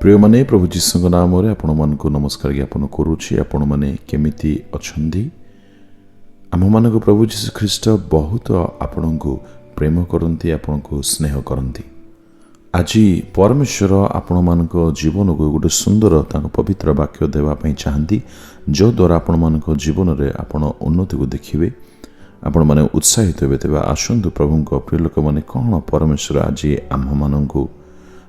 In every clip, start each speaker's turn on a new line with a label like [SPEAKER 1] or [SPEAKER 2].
[SPEAKER 1] प्रिय माने प्रभु जीशु नाम आपण मानक नमस्कार ज्ञापन करुच्ची। आपण माने केमिति अछंदी? आम मानक प्रभु जीशु ख्रीष्ट बहुत आपण को प्रेम करती, आपण को स्नेह करती। आज परमेश्वर आपण मानक जीवन को गोटे सुंदर पवित्र वाक्य देवाई चाहती, जो द्वारा आपण मानक जीवन में आपण उन्नति को देखिए, आपण माने उत्साहित हे। तेज आसतु प्रभु प्रिय लोक मैंने कौन परमेश्वर आज आम मान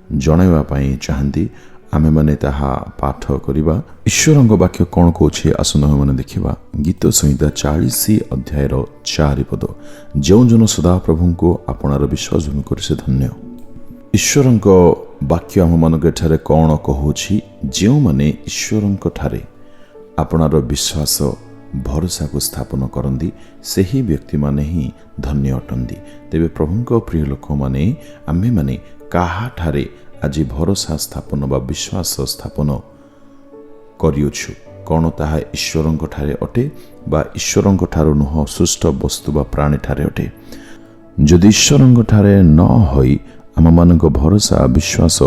[SPEAKER 1] जनवाई चाहती, आमे माने ताहा पाठ करिबा। ईश्वर वाक्य कौन कौचे आसन मैंने देखा। गीत संहिता 40 अध्यायर 4 पद, जो जन सदा प्रभु को आपणार विश्वास भूमि कर से धन्य। ईश्वर वाक्य आम मान कौन कहूँ, जो माने ईश्वर ठारे आपणार विश्वास भरोसा को स्थापन करती, से ही व्यक्ति माने ही धन्य अटंती। तेबे प्रभु प्रिय लोक माने आमे माने काहा ठारे आज भरोसा स्थापन बा विश्वास स्थापन करियोछु, कौन ताहा ईश्वर ठारे अटे बा ईश्वर ठारू नुह सृष्ट वस्तु बा प्राणी ठारे अटे। जदि ईश्वर ठारे न होई आम मानक भरोसा विश्वास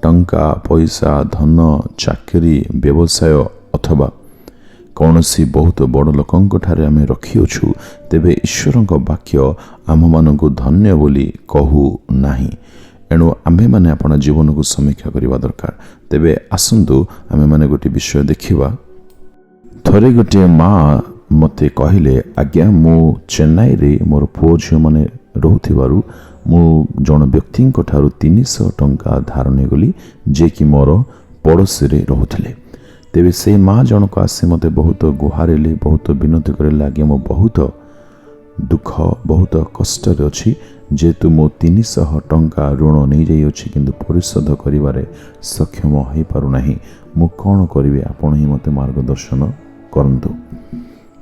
[SPEAKER 1] टंका पैसा धन चाकरी व्यवसाय अथवा कौन सी बहुत बड़ लोकंक ठारे आमे रखियोछु, तेबे ईश्वर वाक्य आम मानक धन्य बोली कहू नाही। एणु आम्भे माने अपना जीवन को समीक्षा करने दरकार। तेबे आसंतु आमे माने गोटे विषय देखिबा। थरे गोटे माँ मते कहले, आज्ञा मु चेन्नई रे मोर पुओ झियो माने रहउथिबारु मु जन व्यक्ति ठारू 300 टंका धार ने गली, जे कि मोर पड़ोसी रे रहउथिले। तेबे से माँ जनक आसे मते बहुत गुहारेले, बहुत विनती करे, आज्ञा मो बहुत दुख बहुत कष्ट अच्छी, जेहेतु मो 300 टंका ऋण नहीं जाइए किंतु परिशोध करिवारे सक्षम हो पारु नाही। मु कौन करिवे, आपण ही मते मार्गदर्शन करंतु।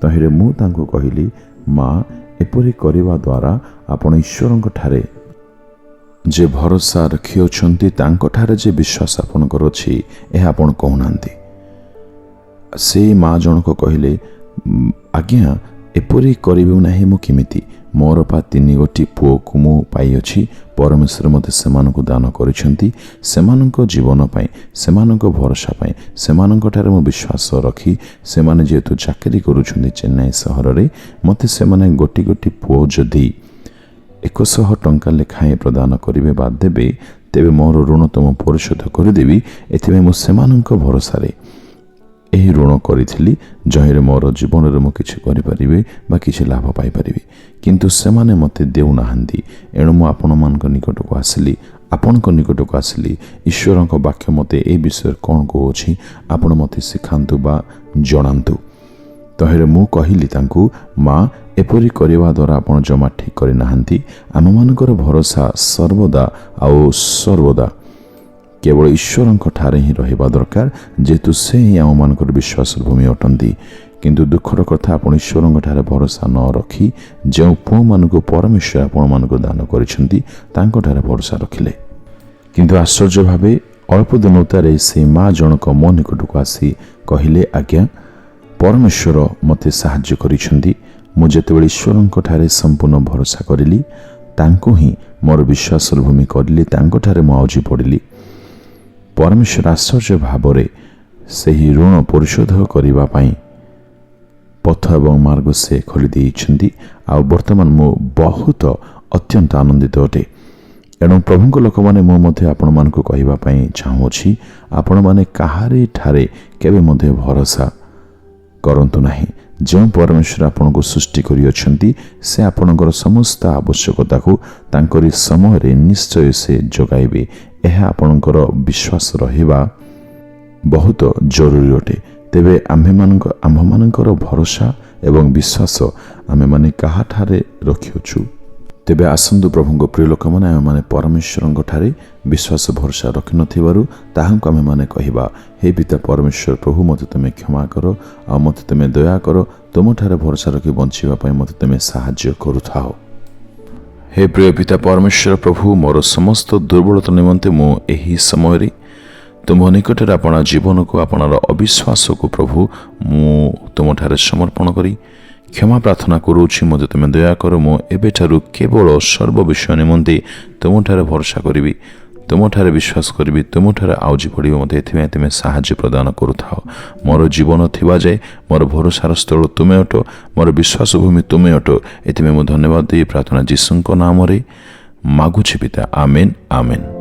[SPEAKER 1] तहिरे मु तांको कहिली, माँ एपरि करिवा द्वारा आपण ईश्वरंक ठारे जे भरोसा रखी अछंती, तांको ठारे जे विश्वास आपणकर अछि, एहा आपण कहउनांती। से माँ जनक कहले, आज्ञा एपरि करिबे नाही मु किमिति, मोर पा 3 गोटी पुओ को मु पाई अछि। परमेश्वर मते सेमानकु दान करिसंती, सेमानक जीवन पाई, सेमानक भरोसा पाई, सेमानक ठारे मु विश्वास रखी, सेमाने जेतु चाकरी करूछंती चेन्नई सहर रे, मते सेमाने गोटी गोटी पुओ जदि 100 टंका लेखाएं प्रदान करिवे बा देबे, तेबे मोर ऋण तो मु परिशोध करदेबी। एथिमे मु सेमानक भरोसा रे एही ऋण करिथिली, जहिरे मोर जीवन रे मु किछि करि परिबे बा किछि लाभ पाई परिबे, किंतु सेमाने मते देउ नाहंती। एणु मु आपण मानक निकट को आसली, आपणक निकट को आसली। ईश्वरक वाक्य मते ए विषय कोन कहउछि, आपण मते सिखांतु बा जणांतु। तहिरे मु कहिली तांकु, माँ एपरि करिवा द्वारा आपण जमा ठीक करि नाहंती। आम मानकर भरोसा सर्वदा केवल ईश्वर ठारे ही रहिबा दरकार, जेतु से ही आम मानकर विश्वास भूमि अटंती। किंतु दुखर कथा, आपण ईश्वर ठारे भरोसा न रखी जो पुओ मानक परमेश्वर आपण मानक दान करिसंती, तांको ठारे भरोसा रखिले। किंतु आश्चर्य भावे अल्प दिन उतारे से माँ जनक मो निकट को आसी कहिले, आज्ञा परमेश्वर मते साहाय्य करिसंती। मु जेतेबेले ईश्वर ठारे संपूर्ण भरोसा करिली, तांको ही मोर विश्वास भूमि करिली, तांको ठारे मु आउजी पड़िली। परमेश्वर आश्चर्य भावरे सही ऋण परिशोध करिबा पई पथ एवं मार्ग से खोली देइछंती। आ वर्तमान मु बहुत अत्यंत आनंदित अटे। एणु प्रभुଙ୍କ लोकमाने मो मध्ये आपण मानकु कहिबा पई चाहूछि, आपण माने काहारे ठारे केबे मध्ये भरोसा करंतु नाही। जो परमेश्वर आपनको सृष्टि करि अछंती, से आपणकर समस्त आवश्यकता को तांकरी समय रे निश्चय से जोगाइबे। यह आपणकर विश्वास रहिबा बहुत जरूरी अटे। तेबे आम्भमानकर भरोसा एवं विश्वास आमे माने काहा ठारे रखियोछु। तेबे आसंतु प्रभुଙ୍କ प्रिय लोक माने आमे माने परमेश्वरଙ୍କ ठारे विश्वास भरोसा रखि नथिबारु ताहांको आमे माने कहिबा, हे पिता परमेश्वर प्रभु, मते तमे क्षमा करो, आ मते तमे दया करो, तुम ठारे भरोसा रखि बंचिबा पई मते तमे साहाय्य करूथाओ। हे प्रिय पिता परमेश्वर प्रभु, मोर समस्त दुर्बलता निमंते मु एही समय रे तुम निकटरे आपणा जीवन को आपणार अविश्वास को प्रभु मु तुम ठारे समर्पण करी क्षमा प्रार्थना करुछि। मते तुम दया कर, मु एबेठारु केवल सर्व विषय निमंते तुम ठारे भरोसा करिबी। तुमଠାରେ विश्वास करी तुमଠାରେ आउजी पड़ो मत तुम साहाय्य प्रदान करुथाओ मोर जीवन थिबा जाए मोर भरोसार स्थल तुमे अट मोर विश्वास भूमि तुमे अट एथि मु धन्यवाद दे प्रार्थना जीसुଙ୍କ नाम रे मागुछि पिता आमेन आमेन।